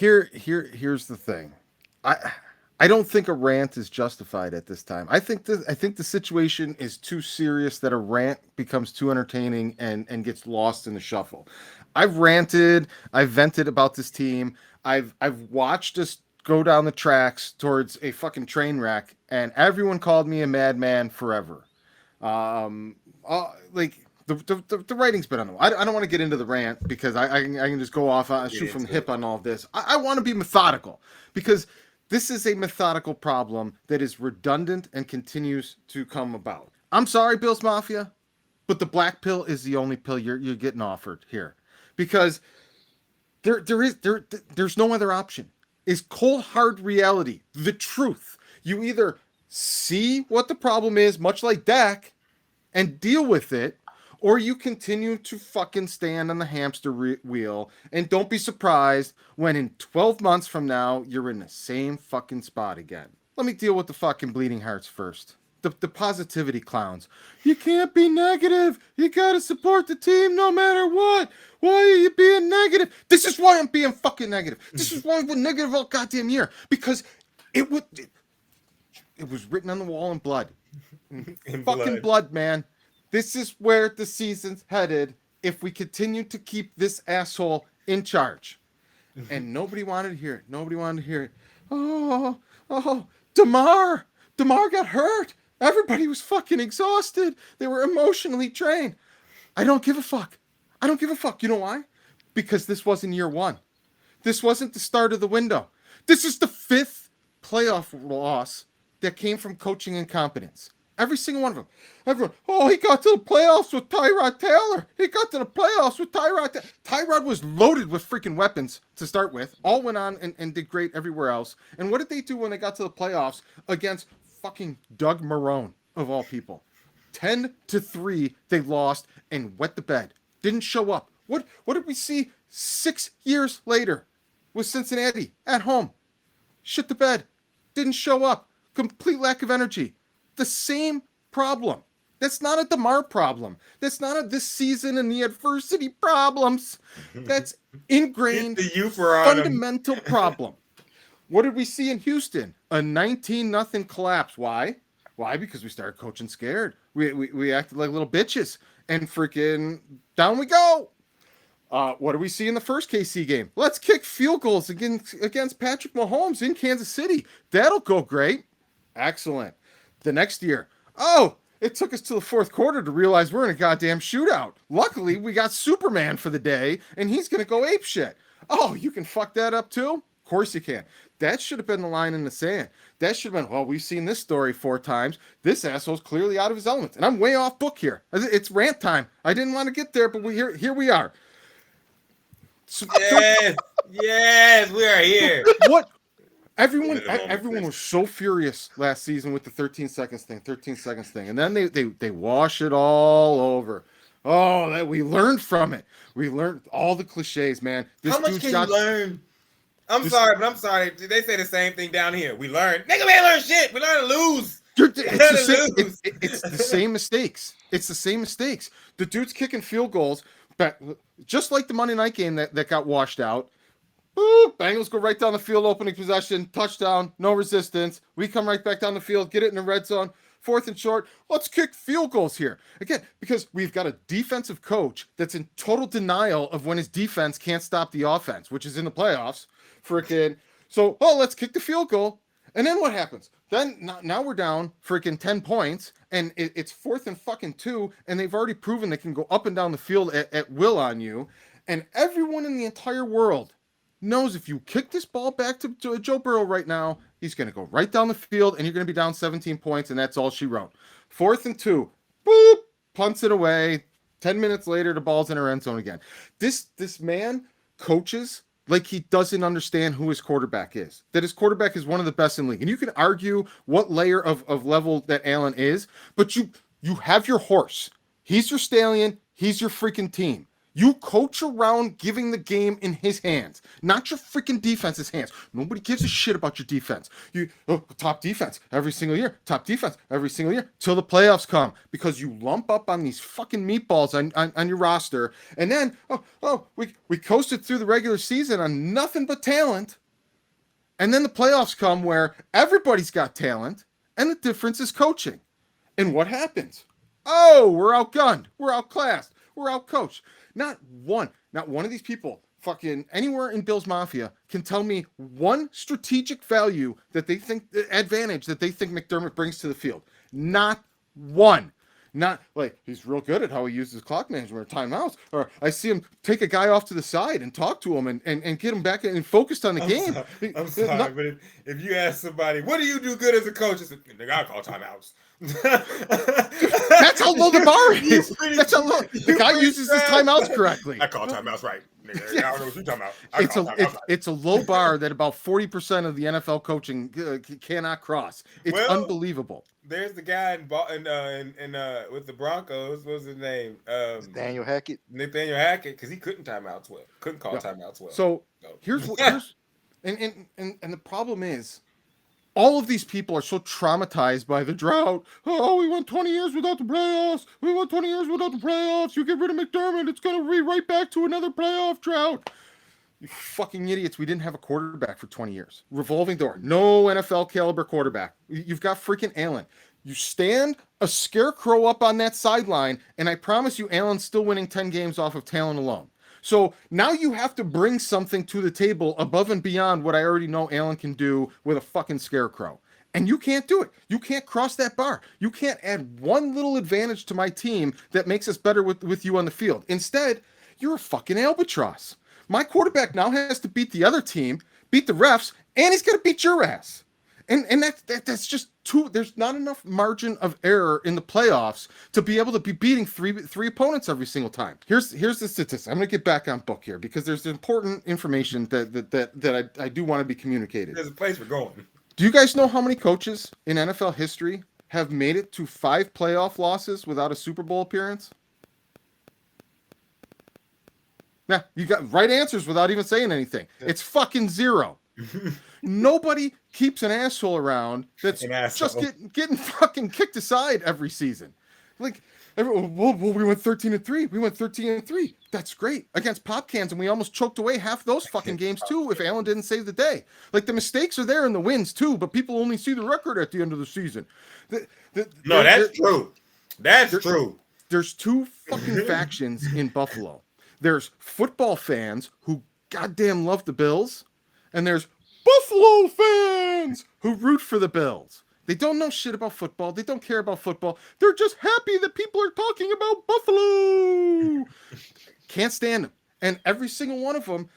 Here's the thing. I don't think a rant is justified at this time. I think the situation is too serious that a rant becomes too entertaining and gets lost in the shuffle. I've ranted, I've vented about this team. I've watched us go down the tracks towards a fucking train wreck, and everyone called me a madman forever. Like the writing's been on the wall. I don't want to get into the rant because I can just go off, shoot from the hip on all of this. I want to be methodical because this is a methodical problem that is redundant and continues to come about. I'm sorry, Bills Mafia, but the black pill is the only pill you're getting offered here because there's no other option. Is cold hard reality the truth? You either see what the problem is, much like Dak, and deal with it, or you continue to fucking stand on the hamster wheel and don't be surprised when in 12 months from now you're in the same fucking spot again. Let me deal with the fucking bleeding hearts first. The positivity clowns. You can't be negative. You gotta support the team no matter what. Why are you being negative? This is why I'm being fucking negative. This is why I've been negative all goddamn year. Because it was written on the wall in blood. In fucking blood, man. This is where the season's headed if we continue to keep this asshole in charge. And nobody wanted to hear it. Nobody wanted to hear it. Oh, DeMar got hurt. Everybody was fucking exhausted. They were emotionally drained. I don't give a fuck. I don't give a fuck. You know why? Because this wasn't year one. This wasn't the start of the window. This is the 5th playoff loss that came from coaching incompetence. Every single one of them. Everyone, he got to the playoffs with Tyrod Taylor. He got to the playoffs with Tyrod. Tyrod was loaded with freaking weapons to start with. All went on and did great everywhere else. And what did they do when they got to the playoffs against fucking Doug Marrone, of all people? 10-3, they lost and wet the bed. Didn't show up. What did we see 6 years later with Cincinnati at home? Shit the bed. Didn't show up. Complete lack of energy. The same problem. That's not a DeMar problem. That's not a this season and the adversity problems. That's ingrained fundamental problem. What did we see in Houston? A 19-0 collapse. Why? Because we started coaching scared. We acted like little bitches. And freaking down we go. What do we see in the first KC game? Let's kick field goals against Patrick Mahomes in Kansas City. That'll go great. Excellent. The next year, it took us to the 4th quarter to realize we're in a goddamn shootout. Luckily, we got Superman for the day, and he's going to go apeshit. Oh, you can fuck that up too? Of course you can. That should have been the line in the sand. That should have been, we've seen this story 4 times. This asshole's clearly out of his element. And I'm way off book here. It's rant time. I didn't want to get there, but here we are. Yes, we are here. What? Everyone was so furious last season with the 13 seconds thing. And then they wash it all over. Oh, that we learned from it. We learned all the cliches, man. How much can you learn? I'm sorry. They say the same thing down here. We learned. Nigga, we ain't learn shit. We learned to lose. It's the same mistakes. It's the same mistakes. The dude's kicking field goals, but just like the Monday night game that got washed out. Boop, Bengals go right down the field, opening possession, touchdown, no resistance. We come right back down the field, get it in the red zone, 4th and short. Let's kick field goals here. Again, because we've got a defensive coach that's in total denial of when his defense can't stop the offense, which is in the playoffs. So, let's kick the field goal. And then what happens? Then now we're down freaking 10 points, and it's 4th and fucking 2, and they've already proven they can go up and down the field at will on you. And everyone in the entire world knows if you kick this ball back to Joe Burrow right now, he's going to go right down the field, and you're going to be down 17 points, and that's all she wrote. 4th and 2, boop, punts it away. 10 minutes later, the ball's in her end zone again. This man coaches like he doesn't understand who his quarterback is, that his quarterback is one of the best in the league. And you can argue what layer of level that Allen is, but you have your horse. He's your stallion. He's your freaking team. You coach around giving the game in his hands, not your freaking defense's hands. Nobody gives a shit about your defense. You top defense every single year, top defense every single year till the playoffs come because you lump up on these fucking meatballs on your roster, and then we coasted through the regular season on nothing but talent, and then the playoffs come where everybody's got talent, and the difference is coaching. And what happens? Oh, we're outgunned, we're outclassed, we're outcoached. Not one of these people fucking anywhere in Bill's Mafia can tell me one strategic value that they think, advantage that they think McDermott brings to the field. Not one. Not like he's real good at how he uses clock management or timeouts, or I see him take a guy off to the side and talk to him and get him back and focused on the game. I'm sorry, but if you ask somebody, what do you do good as a coach? It's they gotta call timeouts. That's how low the bar is. That's how low the guy uses his timeouts correctly. I call timeouts right. Nigga, I don't know what you're talking about. It's a low bar that about 40% of the NFL coaching cannot cross. It's unbelievable. There's the guy in with the Broncos. What's his name? Nathaniel Hackett. Nathaniel Hackett, because he couldn't timeouts well. Couldn't call timeouts well. So here's and the problem is, all of these people are so traumatized by the drought. Oh, we went 20 years without the playoffs. We went 20 years without the playoffs. You get rid of McDermott, it's going to be right back to another playoff drought. You fucking idiots. We didn't have a quarterback for 20 years. Revolving door. No NFL caliber quarterback. You've got freaking Allen. You stand a scarecrow up on that sideline, and I promise you Allen's still winning 10 games off of talent alone. So now you have to bring something to the table above and beyond what I already know Allen can do with a fucking scarecrow. And you can't do it. You can't cross that bar. You can't add one little advantage to my team that makes us better with you on the field. Instead, you're a fucking albatross. My quarterback now has to beat the other team, beat the refs, and he's got to beat your ass. And that's just too. There's not enough margin of error in the playoffs to be able to be beating three opponents every single time. Here's the statistics. I'm going to get back on book here because there's important information that I do want to be communicated. There's a place we're going. Do you guys know how many coaches in NFL history have made it to 5 playoff losses without a Super Bowl appearance? Nah, you got right answers without even saying anything. It's fucking 0. Nobody keeps an asshole around that's just getting fucking kicked aside every season. Like, we went 13-3. We went 13-3. That's great against pop cans, and we almost choked away half those fucking games too if Allen didn't save the day. Like, the mistakes are there in the wins too, but people only see the record at the end of the season. That's true. That's true. There's 2 fucking factions in Buffalo. There's football fans who goddamn love the Bills, and there's Buffalo fans who root for the Bills. They don't know shit about football. They don't care about football. They're just happy that people are talking about Buffalo. Can't stand them. And every single one of them,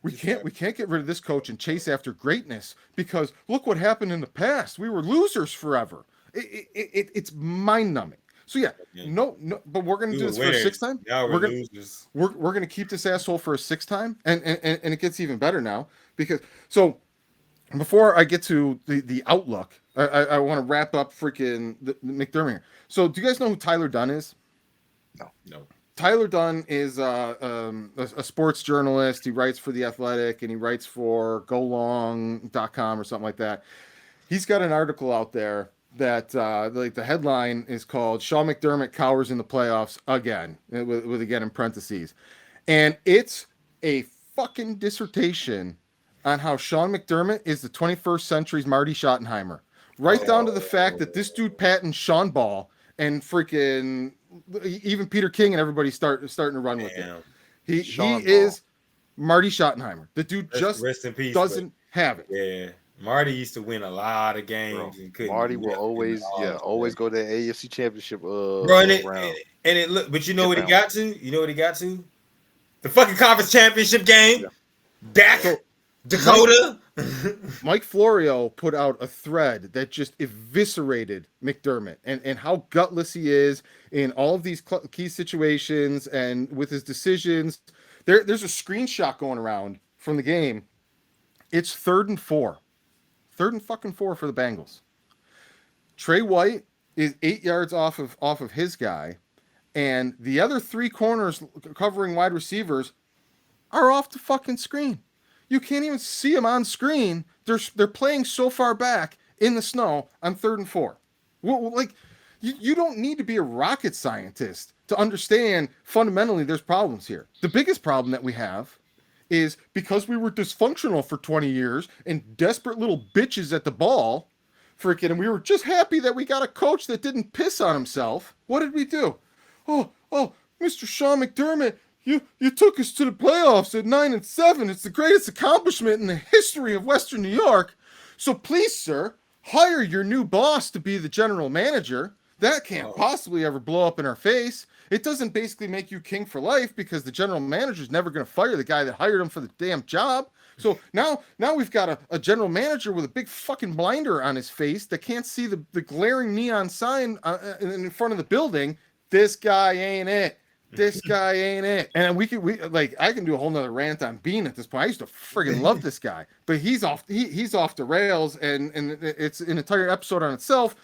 we can't get rid of this coach and chase after greatness because look what happened in the past. We were losers forever. It's mind-numbing. So no, but we're gonna do this for a 6th time. Yeah, we're gonna keep this asshole for a 6th time, and it gets even better now because so before I get to the outlook, I want to wrap up freaking the McDermott. So do you guys know who Tyler Dunn is? No. Tyler Dunn is a sports journalist. He writes for The Athletic and he writes for golong.com or something like that. He's got an article out there that like the headline is called Sean McDermott cowers in the playoffs again with again in parentheses, and it's a fucking dissertation on how Sean McDermott is the 21st century's Marty Schottenheimer, right down to the fact that this dude patented Sean Ball and freaking even Peter King and everybody starting to run with it. He is Marty Schottenheimer. The dude just rest in peace, doesn't have it. Yeah. Marty used to win a lot of games. And Marty will always go to the AFC Championship. Bro, but you know what he got to? You know what he got to? The fucking conference championship game. Yeah. Dak, Dakota. Mike Florio put out a thread that just eviscerated McDermott and how gutless he is in all of these key situations and with his decisions. There's a screenshot going around from the game. It's 3rd and 4. 3rd and fucking 4 for the Bengals. Trey White is 8 yards off of his guy, and the other 3 corners covering wide receivers are off the fucking screen. You can't even see them on screen. They're playing so far back in the snow on 3rd and 4. Like, you don't need to be a rocket scientist to understand fundamentally there's problems here. The biggest problem that we have is because we were dysfunctional for 20 years and desperate little bitches at the ball, freaking, and we were just happy that we got a coach that didn't piss on himself. What did we do? Oh, Mr. Sean McDermott, you took us to the playoffs at 9-7. It's the greatest accomplishment in the history of Western New York. So please, sir, hire your new boss to be the general manager. That can't possibly ever blow up in our face. It doesn't basically make you king for life because the general manager is never going to fire the guy that hired him for the damn job. So now we've got a general manager with a big fucking blinder on his face that can't see the glaring neon sign in front of the building. This guy ain't it. This guy ain't it. And we I can do a whole nother rant on Bean at this point. I used to friggin' love this guy, but he's off the rails, and it's an entire episode on itself.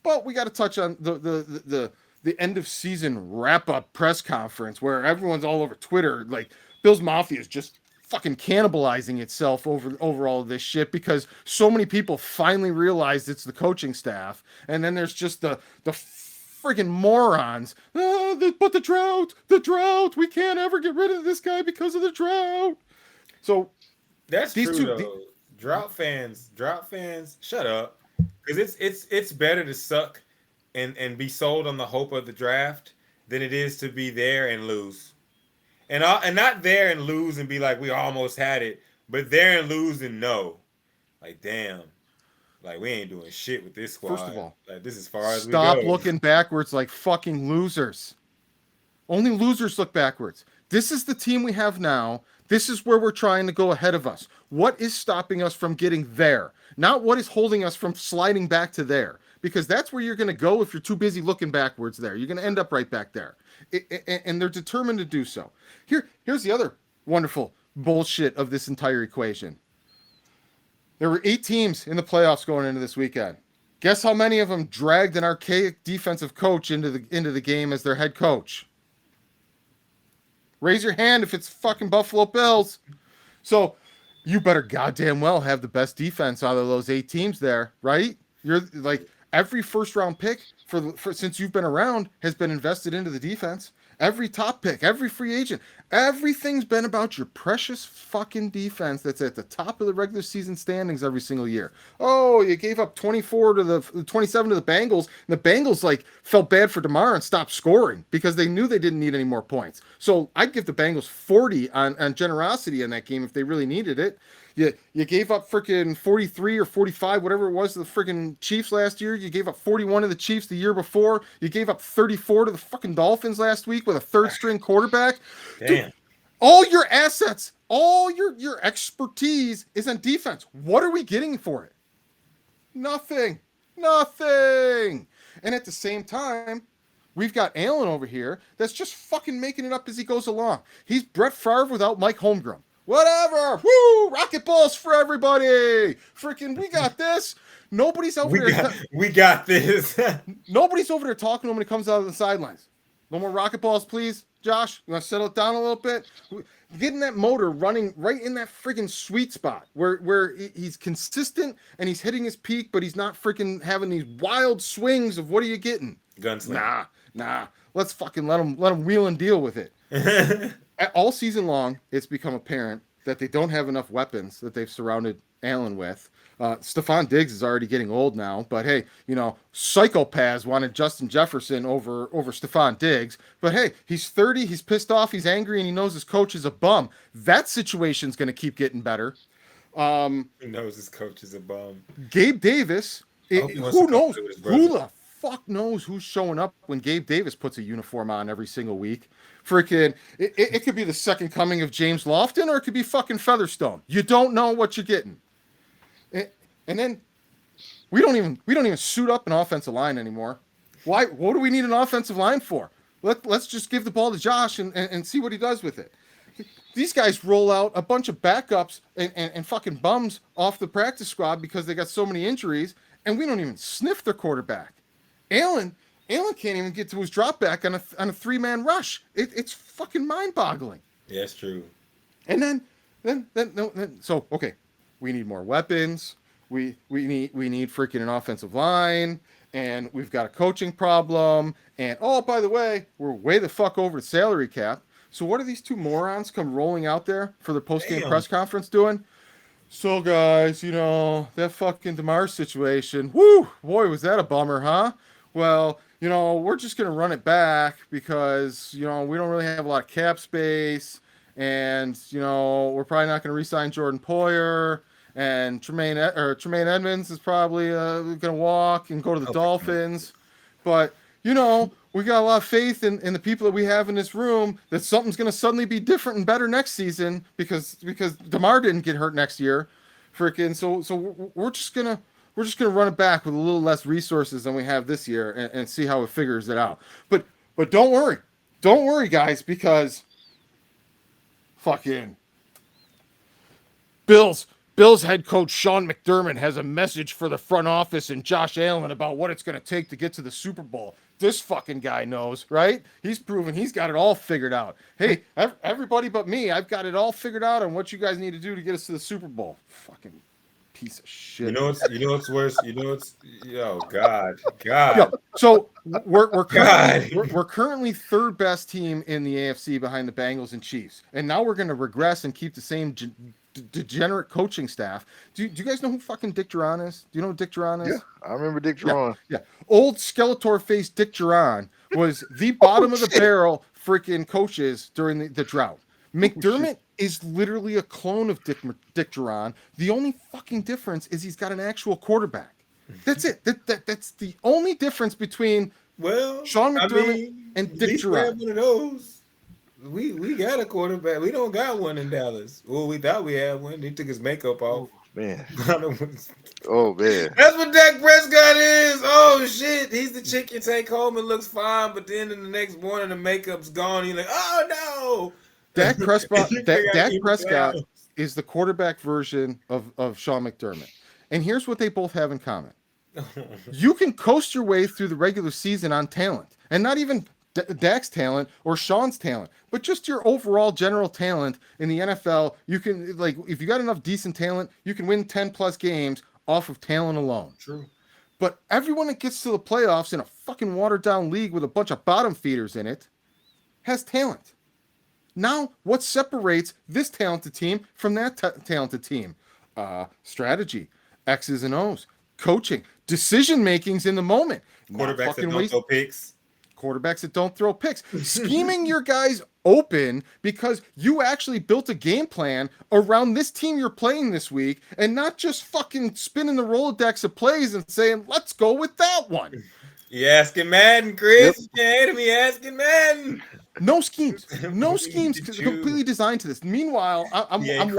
But we got to touch on the end of season wrap up press conference where everyone's all over Twitter. Like, BillsMafia is just fucking cannibalizing itself over all of this shit because so many people finally realized it's the coaching staff, and then there's just the friggin' morons. But the drought. We can't ever get rid of this guy because of the drought. So that's true though. Drought fans, shut up. Because it's better to suck and be sold on the hope of the draft than it is to be there and lose. And not there and lose and be like, we almost had it, but there and lose and no. Like, damn. Like, we ain't doing shit with this squad. First of all, like, this is as far as we go. Stop looking backwards like fucking losers. Only losers look backwards. This is the team we have now. This is where we're trying to go ahead of us. What is stopping us from getting there? Not what is holding us from sliding back to there. Because that's where you're going to go if you're too busy looking backwards there. You're going to end up right back there. And they're determined to do so. Here's the other wonderful bullshit of this entire equation. There were 8 teams in the playoffs going into this weekend. Guess how many of them dragged an archaic defensive coach into the game as their head coach? Raise your hand if it's fucking Buffalo Bills. So you better goddamn well have the best defense out of those 8 teams there, right? You're like, every first round pick for since you've been around has been invested into the defense. Every top pick, every free agent, everything's been about your precious fucking defense that's at the top of the regular season standings every single year. Oh, you gave up 27 to the Bengals, and the Bengals like felt bad for DeMar and stopped scoring because they knew they didn't need any more points. So I'd give the Bengals 40 on generosity in that game if they really needed it. You gave up freaking 43 or 45, whatever it was, to the freaking Chiefs last year. You gave up 41 to the Chiefs the year before. You gave up 34 to the fucking Dolphins last week with a 3rd-string quarterback. Damn. Dude, all your assets, all your expertise is on defense. What are we getting for it? Nothing. And at the same time, we've got Allen over here that's just fucking making it up as he goes along. He's Brett Favre without Mike Holmgren. Whatever. Woo! Rocket balls for everybody. Freaking, we got this. Nobody's over there. We got this. Nobody's over there talking to him when he comes out of the sidelines. No more rocket balls, please. Josh, you want to settle it down a little bit? Getting that motor running right in that freaking sweet spot where he's consistent and he's hitting his peak, but he's not freaking having these wild swings of what are you getting? Gunslinger. Nah. Let's fucking let him wheel and deal with it. All season long, it's become apparent that they don't have enough weapons that they've surrounded Allen with. Stephon Diggs is already getting old now, but hey, psychopaths wanted Justin Jefferson over Stephon Diggs. But hey, he's 30, he's pissed off, he's angry, and he knows his coach is a bum. That situation's going to keep getting better. He knows his coach is a bum. Gabe Davis, who knows? Who the fuck knows who's showing up when Gabe Davis puts a uniform on every single week? Freaking, it could be the second coming of James Lofton, or it could be fucking Featherstone. You don't know what you're getting. And then we don't even suit up an offensive line anymore. Why? What do we need an offensive line for? Let's just give the ball to Josh and see what he does with it. These guys roll out a bunch of backups and fucking bums off the practice squad because they got so many injuries, and we don't even sniff their quarterback. Allen Allen can't even get to his drop back on a 3-man rush. It's fucking mind boggling. Yeah, that's true. And then so okay, we need more weapons. We need freaking an offensive line, and we've got a coaching problem. And oh, by the way, we're way the fuck over the salary cap. So what are these two morons come rolling out there for their post-game press conference doing? So guys, that fucking DeMar situation. Whoo, boy, was that a bummer, huh? Well, we're just gonna run it back because we don't really have a lot of cap space. And, we're probably not going to re-sign Jordan Poyer. And Tremaine Edmonds is probably going to walk and go to the Dolphins. But, we got a lot of faith in the people that we have in this room that something's going to suddenly be different and better next season because DeMar didn't get hurt next year. Freaking. So we're just going to run it back with a little less resources than we have this year and see how it figures it out. But don't worry. Don't worry, guys, because fucking Bills head coach Sean McDermott has a message for the front office and Josh Allen about what it's going to take to get to the Super Bowl. This fucking guy knows, right? He's proven he's got it all figured out. Hey, everybody but me, I've got it all figured out on what you guys need to do to get us to the Super Bowl. Fucking piece of shit. You know what's worse? God. Yo, so we're currently third best team in the AFC behind the Bengals and Chiefs, and now we're going to regress and keep the same degenerate coaching staff. Do you guys know who fucking Dick Duran is? Do you know who Dick Duran is? Yeah, I remember Dick Duran. Yeah. Old Skeletor faced Dick Duran was the bottom of the barrel freaking coaches during the drought. McDermott is literally a clone of Dick Duran. The only fucking difference is he's got an actual quarterback. That's it. That's the only difference between Sean McDermott and Dick Duran. One of those. We got a quarterback. We don't got one in Dallas. Well, we thought we had one. He took his makeup off. Man. Oh man. That's what Dak Prescott is. Oh shit. He's the chick you take home and looks fine, but then in the next morning the makeup's gone. You're like, oh no. Dak Prescott is the quarterback version of Sean McDermott. And here's what they both have in common. You can coast your way through the regular season on talent, and not even Dak's talent or Sean's talent, but just your overall general talent in the NFL. You can, if you got enough decent talent, you can win 10 plus games off of talent alone. True. But everyone that gets to the playoffs in a fucking watered down league with a bunch of bottom feeders in it has talent. Now, what separates this talented team from that talented team? Strategy, X's and O's, coaching, decision makings in the moment. Quarterbacks that don't throw picks. Quarterbacks that don't throw picks. Scheming your guys open because you actually built a game plan around this team you're playing this week and not just fucking spinning the Rolodex of plays and saying, let's go with that one. You asking Madden, Chris? Yep. Me asking Madden. No schemes. No schemes completely designed to this. Meanwhile, I'm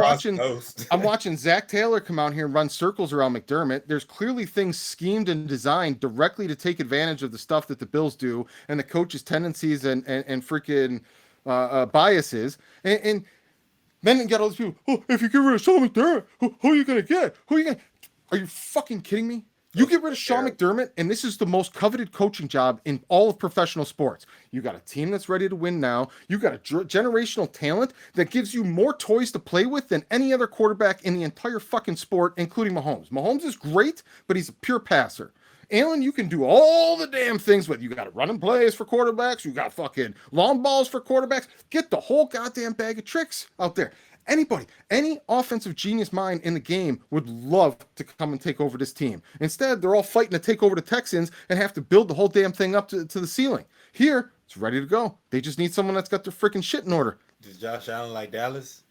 watching Zach Taylor come out here and run circles around McDermott. There's clearly things schemed and designed directly to take advantage of the stuff that the Bills do and the coach's tendencies and freaking biases. And then you got all these people, if you get rid of Sean McDermott, who are you going to get? Are you fucking kidding me? You get rid of Sean McDermott, and this is the most coveted coaching job in all of professional sports. You got a team that's ready to win now. You got a generational talent that gives you more toys to play with than any other quarterback in the entire fucking sport, including Mahomes. Mahomes is great, but he's a pure passer. Allen, you can do all the damn things with. You got to run and plays for quarterbacks. You got fucking long balls for quarterbacks. Get the whole goddamn bag of tricks out there. Anybody, any offensive genius mind in the game would love to come and take over this team. Instead, they're all fighting to take over the Texans and have to build the whole damn thing up to the ceiling. Here, it's ready to go. They just need someone that's got their freaking shit in order. Does Josh Allen like Dallas?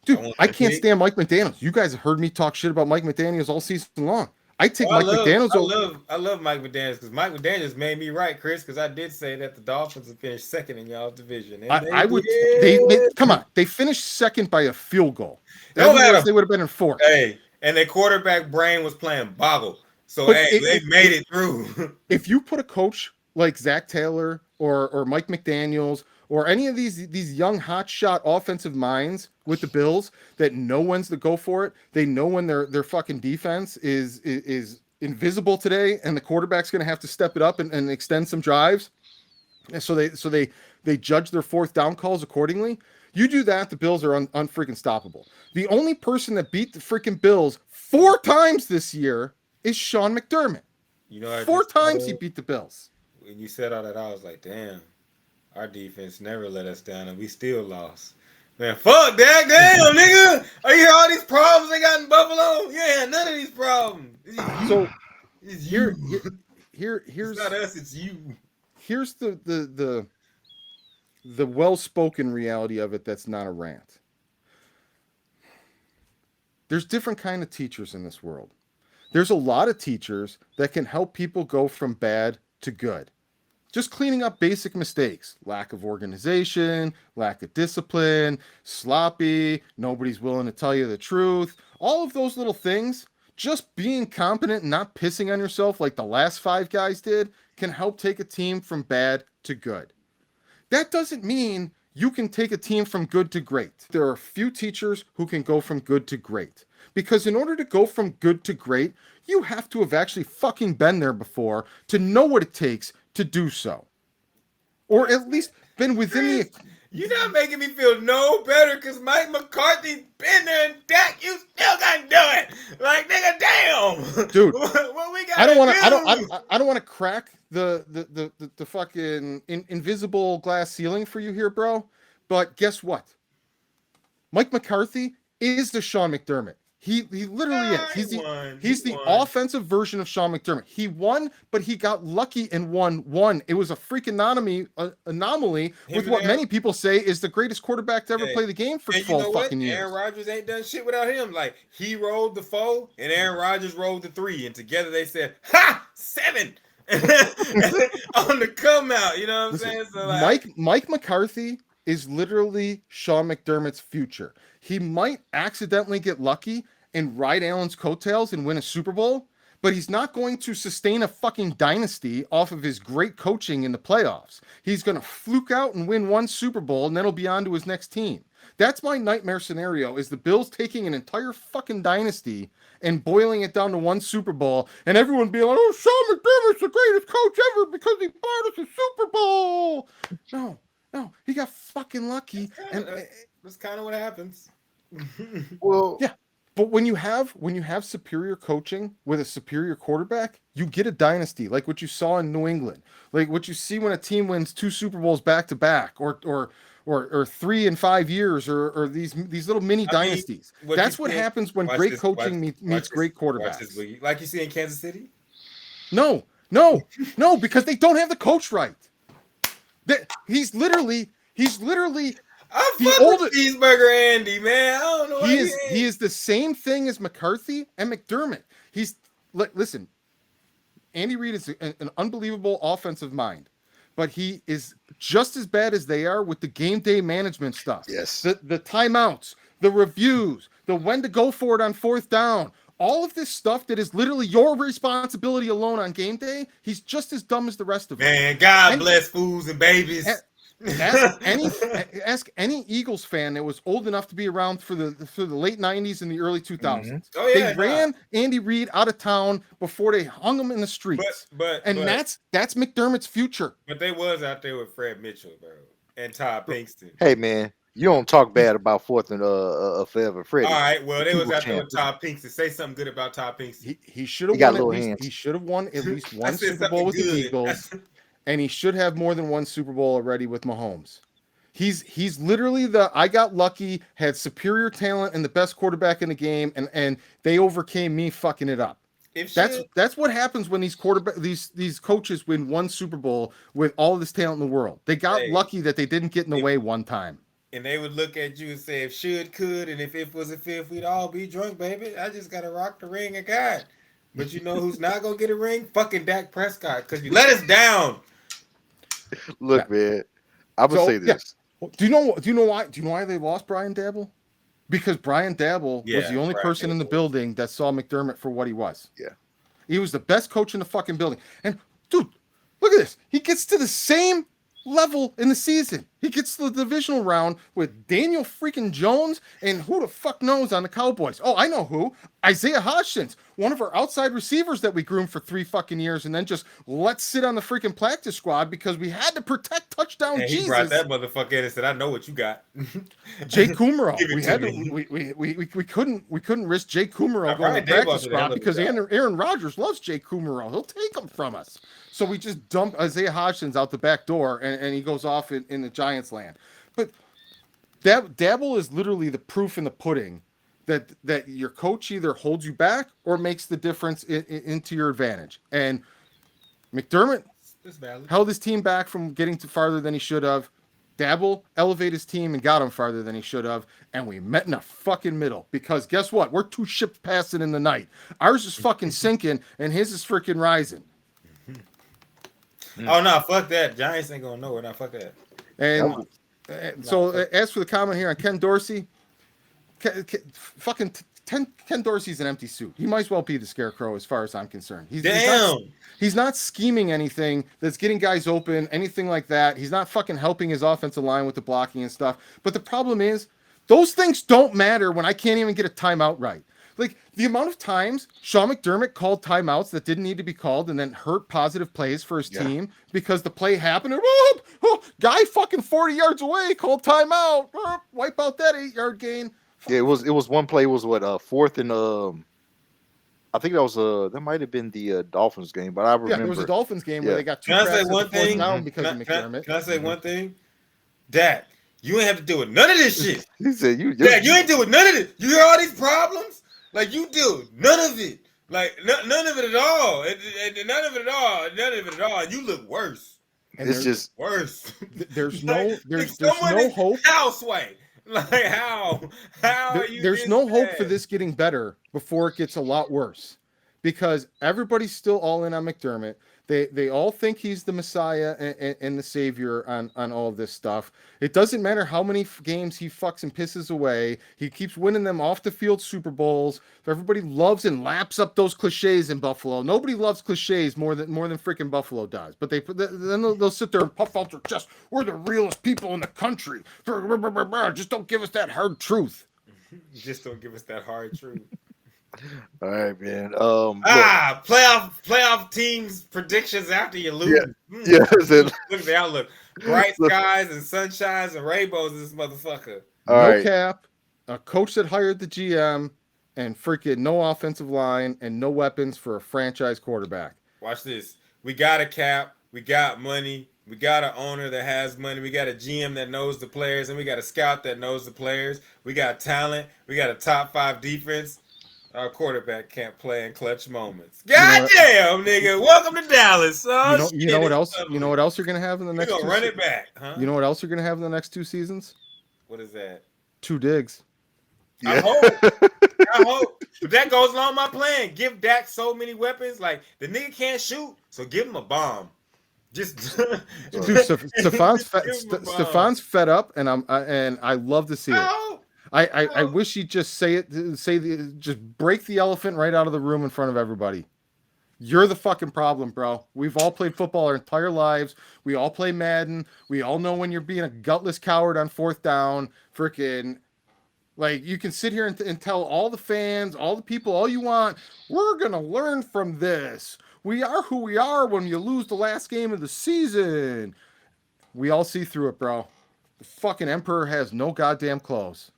Dude, I can't stand Mike McDaniels. You guys have heard me talk shit about Mike McDaniels all season long. McDaniels. I love Mike McDaniels because Mike McDaniels made me right, Chris, because I did say that the Dolphins would finish second in y'all's division. Come on. They finished second by a field goal. They would have been in fourth. Hey, and their quarterback brain was playing boggle. So, they made it through. If you put a coach like Zach Taylor or Mike McDaniels or any of these young hotshot offensive minds with the Bills that know when's to go for it, they know when their fucking defense is invisible today, and the quarterback's going to have to step it up and extend some drives. And so they judge their fourth down calls accordingly. You do that, the Bills are unfreaking stoppable. The only person that beat the freaking Bills 4 times this year is Sean McDermott. You know, 4 times he beat the Bills. When you said all that, I was like, damn, our defense never let us down, and we still lost. Man, fuck that, damn, nigga. Are you hear all these problems they got in Buffalo? Yeah, none of these problems. So it's here's it's not us, it's you. Here's the well-spoken reality of it that's not a rant. There's different kind of teachers in this world. There's a lot of teachers that can help people go from bad to good. Just cleaning up basic mistakes, lack of organization, lack of discipline, sloppy, nobody's willing to tell you the truth. All of those little things, just being competent and not pissing on yourself like the last 5 guys did, can help take a team from bad to good. That doesn't mean you can take a team from good to great. There are few teachers who can go from good to great. Because in order to go from good to great, you have to have actually fucking been there before to know what it takes to do so. Or at least been within the... You're not making me feel no better because Mike McCarthy's been there and Dak, you still gotta do it. Like, nigga, damn. Dude, what we got? I don't want to crack the fucking invisible glass ceiling for you here, bro. But guess what? Mike McCarthy is the Sean McDermott. He literally is. He's the offensive version of Sean McDermott. He won, but he got lucky and won. It was a freak anomaly with what many people say is the greatest quarterback to ever play the game for 12 fucking years. Aaron Rodgers ain't done shit without him. Like, he rolled the 4 and Aaron Rodgers rolled the 3, and together they said, "Ha! 7!" on the come out. You know what I'm saying? So like, Mike McCarthy is literally Sean McDermott's future. He might accidentally get lucky and ride Allen's coattails and win a Super Bowl, but he's not going to sustain a fucking dynasty off of his great coaching in the playoffs. He's going to fluke out and win 1 Super Bowl, and then he'll be on to his next team. That's my nightmare scenario, is the Bills taking an entire fucking dynasty and boiling it down to 1 Super Bowl, and everyone being like, "Oh, Sean McDermott's the greatest coach ever because he brought us a Super Bowl." No, he got fucking lucky. That's kind of what happens. Well, yeah, but when you have superior coaching with a superior quarterback, you get a dynasty, like what you saw in New England, like what you see when a team wins 2 Super Bowls back to back, or 3 in 5 years, or these little mini dynasties. That's what happens when great coaching meets great quarterbacks. Like you see in Kansas City. No, because they don't have the coach right. He's literally I'm fucking Cheeseburger Andy, man. I don't know. He is the same thing as McCarthy and McDermott. Listen, Andy Reid is an unbelievable offensive mind, but he is just as bad as they are with the game day management stuff. Yes. The timeouts, the reviews, the when to go for it on 4th down. All of this stuff that is literally your responsibility alone on game day, he's just as dumb as the rest of them. Man, God bless fools and babies. Ask any Eagles fan that was old enough to be around for the late 90s and the early 2000s. Mm-hmm. Oh, yeah, they ran Andy Reid out of town before they hung him in the streets. But that's McDermott's future. But they was out there with Fred Mitchell, bro, and Todd Pinkston. Hey, man. You don't talk bad about 4th and Forever Freddy. All right, well, they was out there with Todd Pinkston. Say something good about Todd Pinkston. He should have won. He should have won at least 1 Super Bowl with the Eagles, and he should have more than 1 Super Bowl already with Mahomes. He's literally I got lucky, had superior talent, and the best quarterback in the game, and they overcame me fucking it up. That's what happens when these coaches win 1 Super Bowl with all this talent in the world. They got lucky that they didn't get in the way one time. And they would look at you and say, if should, could, and if it was a fifth, we'd all be drunk, baby. I just got to rock the ring of God. But you know who's not going to get a ring? Fucking Dak Prescott, because you let us down. Look, man, I'm going to say this. Yeah. Do you know why they lost Brian Daboll? Because Brian Daboll was the only person in the building that saw McDermott for what he was. Yeah. He was the best coach in the fucking building. And, dude, look at this. He gets to the same level in the season. He gets to the divisional round with Daniel freaking Jones and who the fuck knows on the Cowboys. Oh, I know who. Isaiah Hodgins, one of our outside receivers that we groomed for 3 fucking years and then just let sit on the freaking practice squad because we had to protect touchdown And he Jesus. brought that motherfucker in and said, "I know what you got." Jay Kumaro. Give it We to had me. to we couldn't risk Jay Kumaro going to Brian the practice Daboll did a hell squad of a because job. Aaron Rodgers loves Jay Kumaro. He'll take him from us. So we just dump Isaiah Hodgins out the back door and he goes off in the Giants land. But Dabble is literally the proof in the pudding that your coach either holds you back or makes the difference into your advantage. And McDermott It's valid. held his team back from getting to farther than he should have. Dabble elevated his team and got him farther than he should have. And we met in a fucking middle because guess what? We're 2 ships passing in the night. Ours is fucking sinking and his is freaking rising. Oh no, fuck that. Giants ain't gonna know it. Now fuck that. And so as for the comment here on Ken Dorsey, fucking Ken Dorsey's an empty suit. He might as well be the scarecrow as far as I'm concerned. He's not scheming anything that's getting guys open, anything like that. He's not fucking helping his offensive line with the blocking and stuff. But the problem is, those things don't matter when I can't even get a timeout right. Like the amount of times Sean McDermott called timeouts that didn't need to be called and then hurt positive plays for his team because the play happened and guy fucking 40 yards away called timeout. Wipe out that 8-yard gain. Yeah, it was one play. It was what 4th and I think that might have been the Dolphins game, but I remember. Yeah, it was a Dolphins game where they got 2 Can I say cracks one at the 4th thing? down because of McDermott. Can I say one thing? Dak, you ain't have to deal with none of this shit. He said, Dak, you ain't deal with none of this. You hear all these problems? Like you do none of it. Like none of it at all. And none of it at all. None of it at all. And you look worse. And it's just Worse. There's Like, no someone hope. Houseway. Like how are you? There's this no hope bad? for this getting better before it gets a lot worse, because everybody's still all in on McDermott. They all think he's the Messiah and the savior on all of this stuff. It doesn't matter how many games he fucks and pisses away. He keeps winning them off the field Super Bowls. Everybody loves and laps up those cliches in Buffalo. Nobody loves cliches more than freaking Buffalo does. But then they'll sit there and puff out their chest. We're the realest people in the country. Just don't give us that hard truth. Just don't give us that hard truth. all right, man. Playoff teams predictions after you lose. Yeah. Look at the outlook. Bright skies and sunshines and rainbows in this motherfucker. No cap, a coach that hired the GM, and freaking no offensive line and no weapons for a franchise quarterback. Watch this. We got a cap. We got money. We got an owner that has money. We got a GM that knows the players, and we got a scout that knows the players. We got talent. We got a top 5 defense. Our quarterback can't play in clutch moments. Goddamn, nigga! Welcome to Dallas. Oh, you know what else? You know what else you're gonna have in the next? We're gonna run it back, huh? You know what else you're gonna have in the next 2 seasons? What is that? 2 digs. I hope. But that goes along my plan. Give Dak so many weapons. Like the nigga can't shoot, so give him a bomb. Just Dude, Stefan's fed up, and I love to see it. I wish he'd just just break the elephant right out of the room in front of everybody. You're the fucking problem, bro. We've all played football our entire lives. We all play Madden. We all know when you're being a gutless coward on 4th down. Freaking, like, you can sit here and tell all the fans, all the people, all you want. We're going to learn from this. We are who we are when you lose the last game of the season. We all see through it, bro. The fucking emperor has no goddamn clothes.